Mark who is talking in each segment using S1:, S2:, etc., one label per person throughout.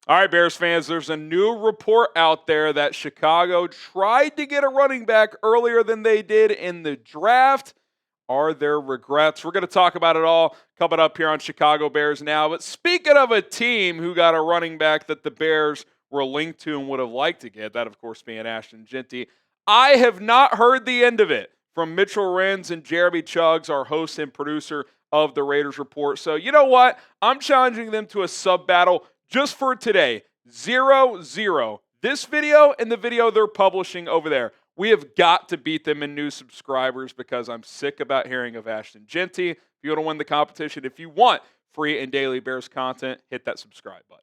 S1: All right, Bears fans, there's a new report out there that Chicago tried to get a running back earlier than they did in the draft. Are there regrets? We're going to talk about it all coming up here on Chicago Bears Now. But speaking of a team who got a running back that the Bears were linked to and would have liked to get, that of course being Ashton Jeanty, I have not heard the end of it from Mitchell Renz and Jeremy Chuggs, our host and producer of the Raiders Report. So you know what? I'm challenging them to a sub battle just for today. 0-0. This video and the video they're publishing over there. We have got to beat them in new subscribers because I'm sick about hearing of Ashton Jeanty. If you want to win the competition, if you want free and daily Bears content, hit that subscribe button.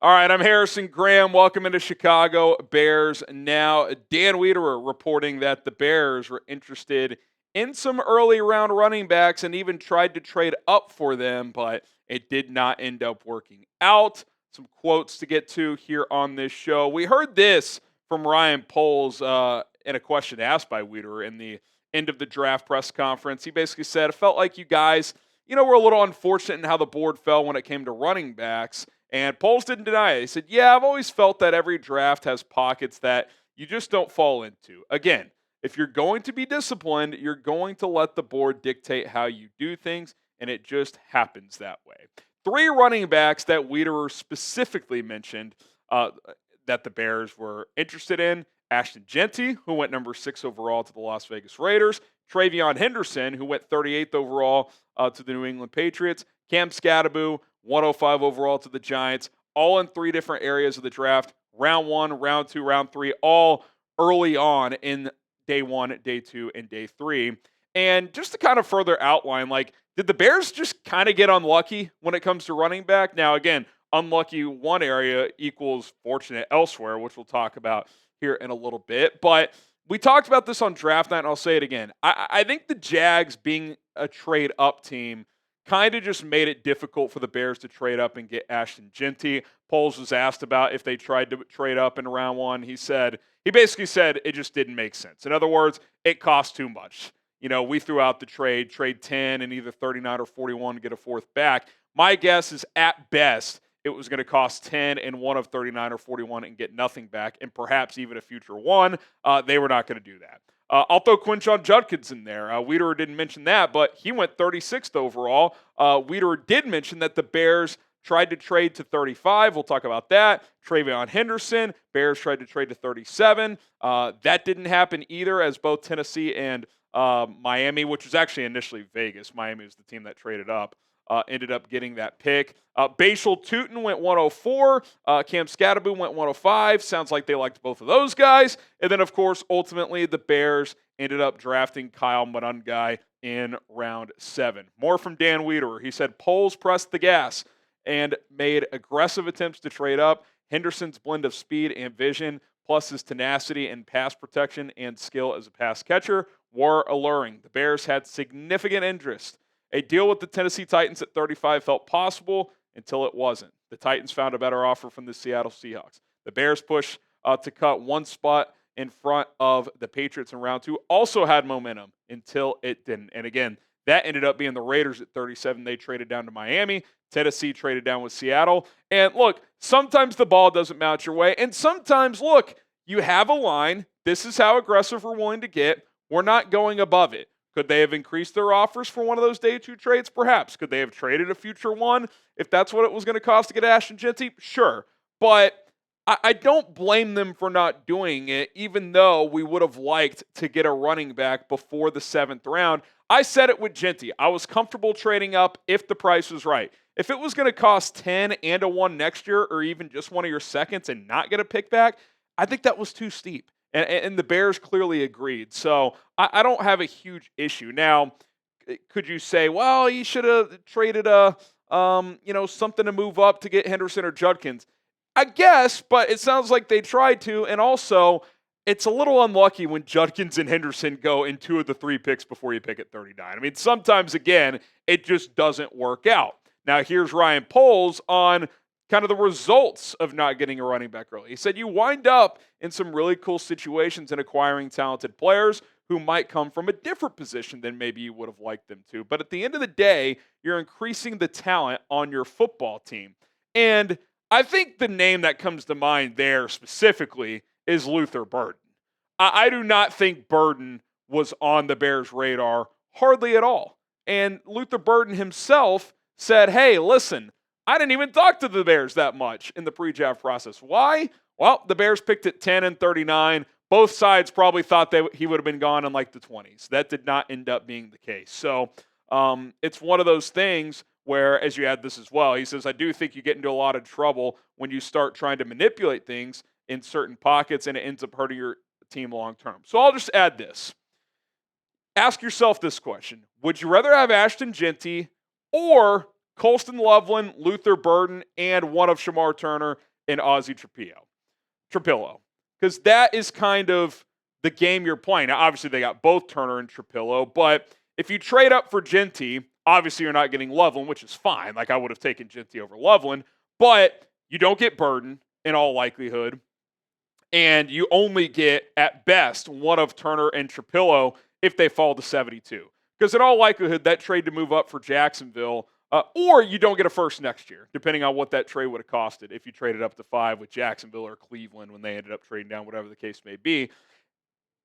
S1: All right, I'm Harrison Graham. Welcome into Chicago Bears Now. Dan Wiederer reporting that the Bears were interested in some early round running backs and even tried to trade up for them, but it did not end up working out. Some quotes to get to here on this show. We heard this from Ryan Poles in a question asked by Wiederer in the end of the draft press conference. He basically said, it felt like you guys, were a little unfortunate in how the board fell when it came to running backs. And Poles didn't deny it. He said, yeah, I've always felt that every draft has pockets that you just don't fall into. Again, if you're going to be disciplined, you're going to let the board dictate how you do things, and it just happens that way. 3 running backs that Wiederer specifically mentioned that the Bears were interested in: Ashton Jeanty, who went number 6 overall to the Las Vegas Raiders; TreVeyon Henderson, who went 38th overall to the New England Patriots; Cam Skattebo, 105 overall to the Giants, all in 3 different areas of the draft: round 1, round 2, round 3, all early on in day 1, day 2, and day 3. And just to kind of further outline, did the Bears just kind of get unlucky when it comes to running back? Now, again, unlucky one area equals fortunate elsewhere, which we'll talk about here in a little bit. But we talked about this on draft night, and I'll say it again. I think the Jags being a trade-up team kind of just made it difficult for the Bears to trade up and get Ashton Jeanty. Poles was asked about if they tried to trade up in round 1. He basically said it just didn't make sense. In other words, it cost too much. We threw out the trade 10 and either 39 or 41 to get a 4th back. My guess is at best it was going to cost 10 and one of 39 or 41 and get nothing back, and perhaps even a future one. They were not going to do that. I'll throw Quinshon Judkins in there. Wiederer didn't mention that, but he went 36th overall. Wiederer did mention that the Bears tried to trade to 35. We'll talk about that. TreVeyon Henderson, Bears tried to trade to 37. That didn't happen either, as both Tennessee and Miami, which was actually initially Vegas. Miami was the team that traded up. Ended up getting that pick. Bhayshul Tuten went 104. Cam Skattebo went 105. Sounds like they liked both of those guys. And then, of course, ultimately the Bears ended up drafting Kyle Monangai in round 7. More from Dan Wiederer. He said Poles pressed the gas and made aggressive attempts to trade up. Henderson's blend of speed and vision, plus his tenacity and pass protection and skill as a pass catcher, were alluring. The Bears had significant interest. A deal with the Tennessee Titans at 35 felt possible until it wasn't. The Titans found a better offer from the Seattle Seahawks. The Bears' push to cut one spot in front of the Patriots in round 2 also had momentum until it didn't. And again, that ended up being the Raiders at 37. They traded down to Miami. Tennessee traded down with Seattle. And look, sometimes the ball doesn't match your way. And sometimes, look, you have a line. This is how aggressive we're willing to get. We're not going above it. Could they have increased their offers for one of those day 2 trades? Perhaps. Could they have traded a future one if that's what it was going to cost to get Ashton Jeanty? Sure. But I don't blame them for not doing it, even though we would have liked to get a running back before the 7th round. I said it with Jeanty. I was comfortable trading up if the price was right. If it was going to cost 10 and a 1 next year, or even just one of your seconds and not get a pick back, I think that was too steep. And the Bears clearly agreed. So I don't have a huge issue. Now, could you say, well, you should have traded something to move up to get Henderson or Judkins? I guess, but it sounds like they tried to. And also, it's a little unlucky when Judkins and Henderson go in 2 of the 3 picks before you pick at 39. I mean, sometimes, again, it just doesn't work out. Now, here's Ryan Poles on kind of the results of not getting a running back early. He said you wind up in some really cool situations in acquiring talented players who might come from a different position than maybe you would have liked them to. But at the end of the day, you're increasing the talent on your football team. And I think the name that comes to mind there specifically is Luther Burden. I do not think Burden was on the Bears' radar hardly at all. And Luther Burden himself said, hey, listen, I didn't even talk to the Bears that much in the pre-draft process. Why? Well, the Bears picked at 10 and 39. Both sides probably thought that he would have been gone in like the 20s. That did not end up being the case. So it's one of those things where, as you add this as well, he says, I do think you get into a lot of trouble when you start trying to manipulate things in certain pockets, and it ends up hurting your team long term. So I'll just add this. Ask yourself this question. Would you rather have Ashton Jeanty or Colston Loveland, Luther Burden, and one of Shamar Turner and Ozzie Trapillo? Because that is kind of the game you're playing. Now, obviously, they got both Turner and Trapillo, but if you trade up for Jeanty, obviously you're not getting Loveland, which is fine. Like, I would have taken Jeanty over Loveland, but you don't get Burden in all likelihood, and you only get, at best, one of Turner and Trapillo if they fall to 72. Because in all likelihood, that trade to move up for Jacksonville, or you don't get a first next year, depending on what that trade would have costed if you traded up to 5 with Jacksonville or Cleveland when they ended up trading down, whatever the case may be.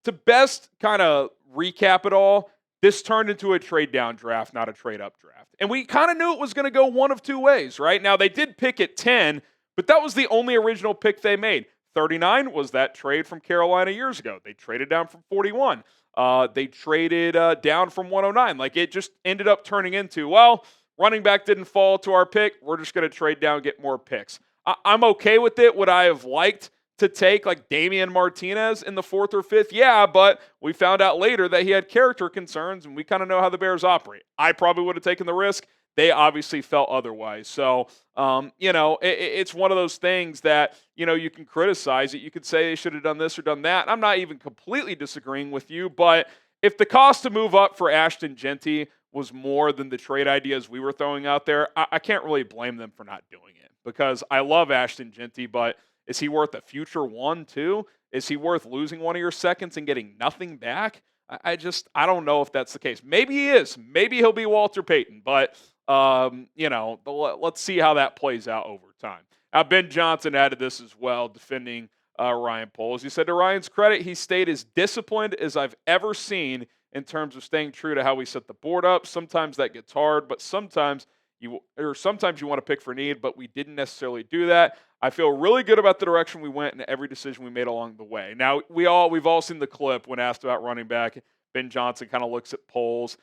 S1: To best kind of recap it all, this turned into a trade down draft, not a trade up draft. And we kind of knew it was going to go one of two ways, right? Now, they did pick at 10, but that was the only original pick they made. 39 was that trade from Carolina years ago. They traded down from 41. They traded down from 109. Like, it just ended up turning into, well, running back didn't fall to our pick. We're just going to trade down and get more picks. I'm okay with it. Would I have liked to take like Damian Martinez in the 4th or 5th? Yeah, but we found out later that he had character concerns, and we kind of know how the Bears operate. I probably would have taken the risk. They obviously felt otherwise. So, it's one of those things that, you can criticize it. You could say they should have done this or done that. I'm not even completely disagreeing with you, but if the cost to move up for Ashton Jeanty was more than the trade ideas we were throwing out there, I can't really blame them for not doing it, because I love Ashton Jeanty, but is he worth a future 1, 2? Is he worth losing one of your seconds and getting nothing back? I don't know if that's the case. Maybe he is. Maybe he'll be Walter Payton, but let's see how that plays out over time. Now, Ben Johnson added this as well, defending Ryan Poles. He said, to Ryan's credit, he stayed as disciplined as I've ever seen in terms of staying true to how we set the board up. Sometimes that gets hard, but sometimes you want to pick for need, but we didn't necessarily do that. I feel really good about the direction we went and every decision we made along the way. Now, we've all seen the clip when asked about running back. Ben Johnson kind of looks at Poles.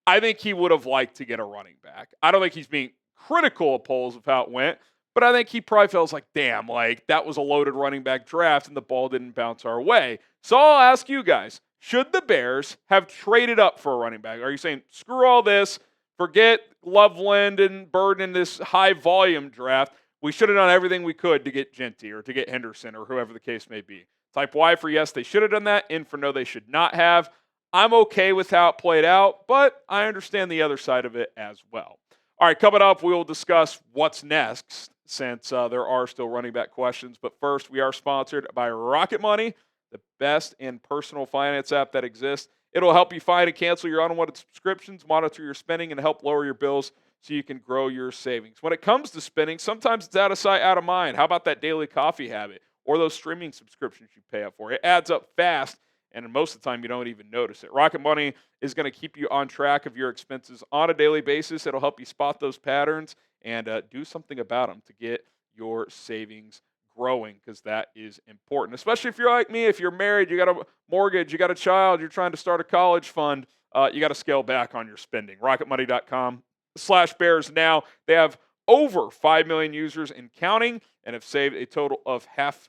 S1: I think he would have liked to get a running back. I don't think he's being critical of Poles of how it went, but I think he probably feels like, damn, like that was a loaded running back draft and the ball didn't bounce our way. So I'll ask you guys, should the Bears have traded up for a running back? Are you saying, screw all this, forget Loveland and Burden in this high volume draft? We should have done everything we could to get Jeanty or to get Henderson or whoever the case may be. Type Y for yes, they should have done that. N for no, they should not have. I'm okay with how it played out, but I understand the other side of it as well. All right, coming up, we will discuss what's next since there are still running back questions. But first, we are sponsored by Rocket Money, the best and personal finance app that exists. It'll help you find and cancel your unwanted subscriptions, monitor your spending, and help lower your bills so you can grow your savings. When it comes to spending, sometimes it's out of sight, out of mind. How about that daily coffee habit or those streaming subscriptions you pay up for? It adds up fast, and most of the time you don't even notice it. Rocket Money is going to keep you on track of your expenses on a daily basis. It'll help you spot those patterns and do something about them to get your savings growing, because that is important, especially if you're like me. If you're married, you got a mortgage, you got a child, you're trying to start a college fund, you got to scale back on your spending. RocketMoney.com/Bears now. They have over 5 million users and counting, and have saved a total of $500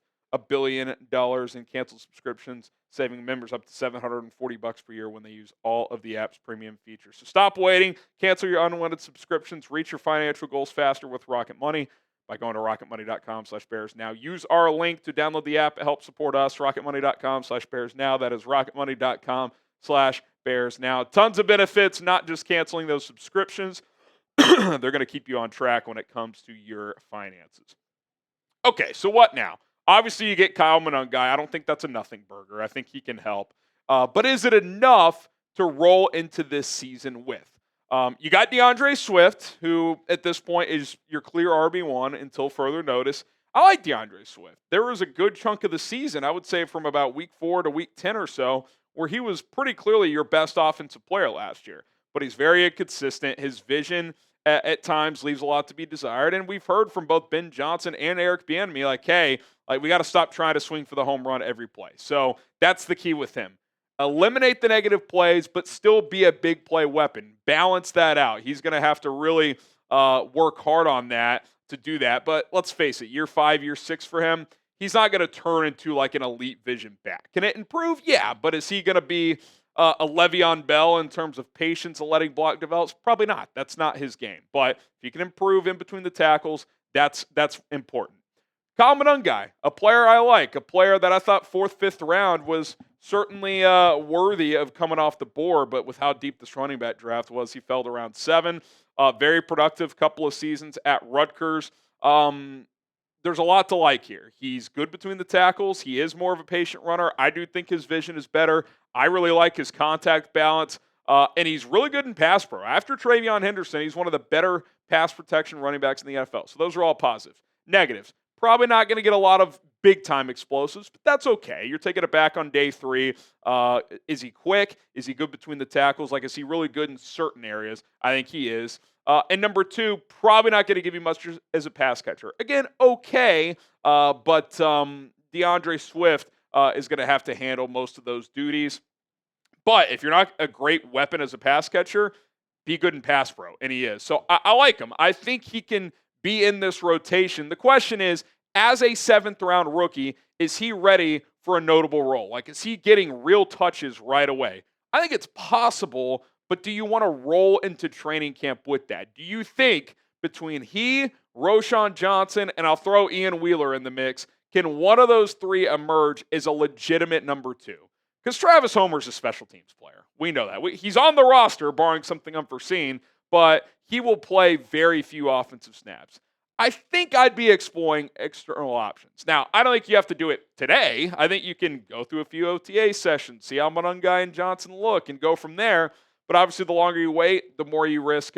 S1: million in canceled subscriptions, saving members up to $740 per year when they use all of the app's premium features. So stop waiting, cancel your unwanted subscriptions, reach your financial goals faster with Rocket Money by going to rocketmoney.com/Bears now. Use our link to download the app. It helps support us. Rocketmoney.com/Bears now. That is rocketmoney.com/Bears now. Tons of benefits, not just canceling those subscriptions. They're going to keep you on track when it comes to your finances. Okay, so what now? Obviously, you get Kyle Monangai. I don't think that's a nothing burger. I think he can help. but is it enough to roll into this season with? You got DeAndre Swift, who at this point is your clear RB1 until further notice. I like DeAndre Swift. There was a good chunk of the season, I would say from about week 4 to week 10 or so, where he was pretty clearly your best offensive player last year. But he's very inconsistent. His vision at times leaves a lot to be desired. And we've heard from both Ben Johnson and Eric Bieniemy, like, hey, like we got to stop trying to swing for the home run every play. So that's the key with him. Eliminate the negative plays, but still be a big play weapon. Balance that out. He's going to have to really work hard on that to do that. But let's face it, year 5, year 6 for him, he's not going to turn into like an elite vision back. Can it improve? Yeah, but is he going to be a Le'Veon Bell in terms of patience and letting block develop? Probably not. That's not his game. But if he can improve in between the tackles, that's important. Kyle Monangai, a player I like, a player that I thought 4th, 5th round was certainly worthy of coming off the board, but with how deep this running back draft was, he fell to round 7. Very productive couple of seasons at Rutgers. There's a lot to like here. He's good between the tackles. He is more of a patient runner. I do think his vision is better. I really like his contact balance, and he's really good in pass pro. After TreVeyon Henderson, he's one of the better pass protection running backs in the NFL. So those are all positives. Negatives, probably not going to get a lot of big-time explosives, but that's okay. You're taking it back on day 3. Is he quick? Is he good between the tackles? Like, is he really good in certain areas? I think he is. And number 2, probably not going to give you much as a pass catcher. Again, okay, but DeAndre Swift is going to have to handle most of those duties. But if you're not a great weapon as a pass catcher, be good in pass pro, and he is. So I like him. I think he can be in this rotation. The question is, as a 7th-round rookie, is he ready for a notable role? Like, is he getting real touches right away? I think it's possible, but do you want to roll into training camp with that? Do you think between he, Quinshon Judkins, and I'll throw Ian Wheeler in the mix, can one of those 3 emerge as a legitimate number 2? Because Travis Homer's a special teams player. We know that. He's on the roster, barring something unforeseen, but he will play very few offensive snaps. I think I'd be exploring external options. Now, I don't think you have to do it today. I think you can go through a few OTA sessions, see how Monangai and Johnson look, and go from there. But obviously, the longer you wait, the more you risk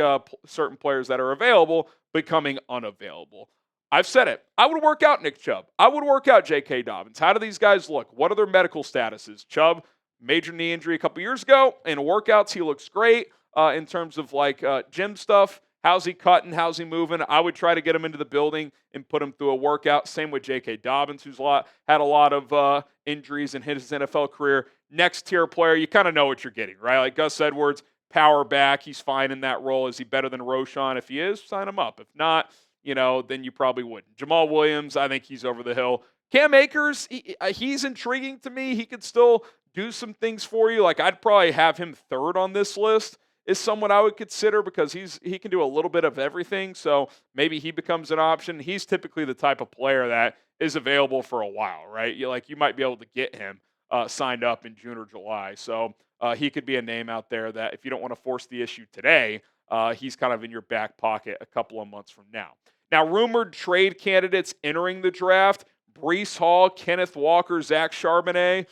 S1: certain players that are available becoming unavailable. I've said it. I would work out Nick Chubb. I would work out J.K. Dobbins. How do these guys look? What are their medical statuses? Chubb, major knee injury a couple years ago. In workouts, he looks great in terms of like gym stuff. How's he cutting? How's he moving? I would try to get him into the building and put him through a workout. Same with J.K. Dobbins, who's had a lot of injuries in his NFL career. Next tier player, you kind of know what you're getting, right? Like Gus Edwards, power back. He's fine in that role. Is he better than Quinshon? If he is, sign him up. If not, then you probably wouldn't. Jamal Williams, I think he's over the hill. Cam Akers, he's intriguing to me. He could still do some things for you. Like, I'd probably have him 3rd on this list. Is someone I would consider because he can do a little bit of everything. So maybe he becomes an option. He's typically the type of player that is available for a while, right? You might be able to get him signed up in June or July. So he could be a name out there that if you don't want to force the issue today, he's kind of in your back pocket a couple of months from now. Now, rumored trade candidates entering the draft: Breece Hall, Kenneth Walker, Zach Charbonnet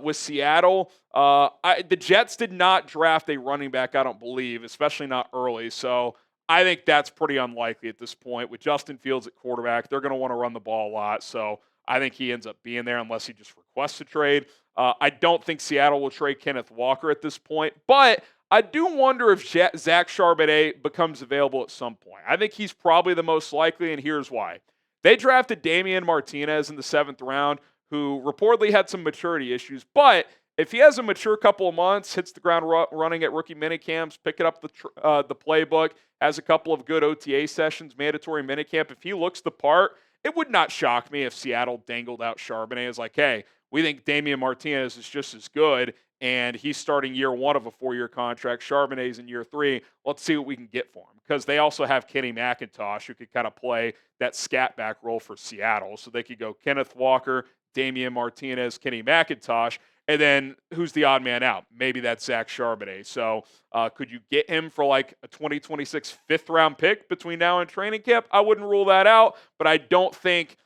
S1: with Seattle. The Jets did not draft a running back, I don't believe, especially not early. So I think that's pretty unlikely at this point. With Justin Fields at quarterback, they're going to want to run the ball a lot. So I think he ends up being there unless he just requests a trade. I don't think Seattle will trade Kenneth Walker at this point, but I do wonder if Zach Charbonnet becomes available at some point. I think he's probably the most likely, and here's why. They drafted Damian Martinez in the 7th round, who reportedly had some maturity issues. But if he has a mature couple of months, hits the ground running at rookie minicamps, picking up the playbook, has a couple of good OTA sessions, mandatory minicamp, if he looks the part, it would not shock me if Seattle dangled out Charbonnet as like, hey, we think Damian Martinez is just as good, and he's starting year 1 of a 4-year contract. Charbonnet's in year 3. Let's see what we can get for him. Because they also have Kenny McIntosh, who could kind of play that scat back role for Seattle. So they could go Kenneth Walker, Damian Martinez, Kenny McIntosh, and then who's the odd man out? Maybe that's Zach Charbonnet. So could you get him for like a 2026 5th-round pick between now and training camp? I wouldn't rule that out, but I don't think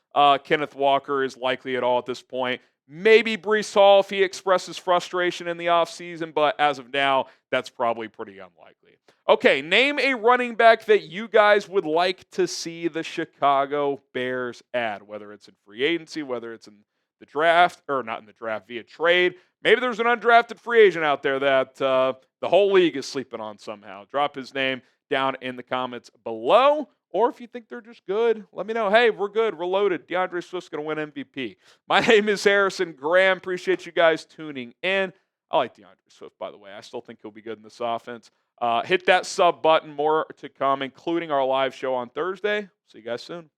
S1: Kenneth Walker is likely at all at this point. Maybe Breece Hall if he expresses frustration in the offseason, but as of now, that's probably pretty unlikely. Okay, name a running back that you guys would like to see the Chicago Bears add, whether it's in free agency, whether it's in the draft, or not in the draft, via trade. Maybe there's an undrafted free agent out there that the whole league is sleeping on somehow. Drop his name down in the comments below. Or if you think they're just good, let me know. Hey, we're good. We're loaded. DeAndre Swift's going to win MVP. My name is Harrison Graham. Appreciate you guys tuning in. I like DeAndre Swift, by the way. I still think he'll be good in this offense. Hit that sub button. More to come, including our live show on Thursday. See you guys soon.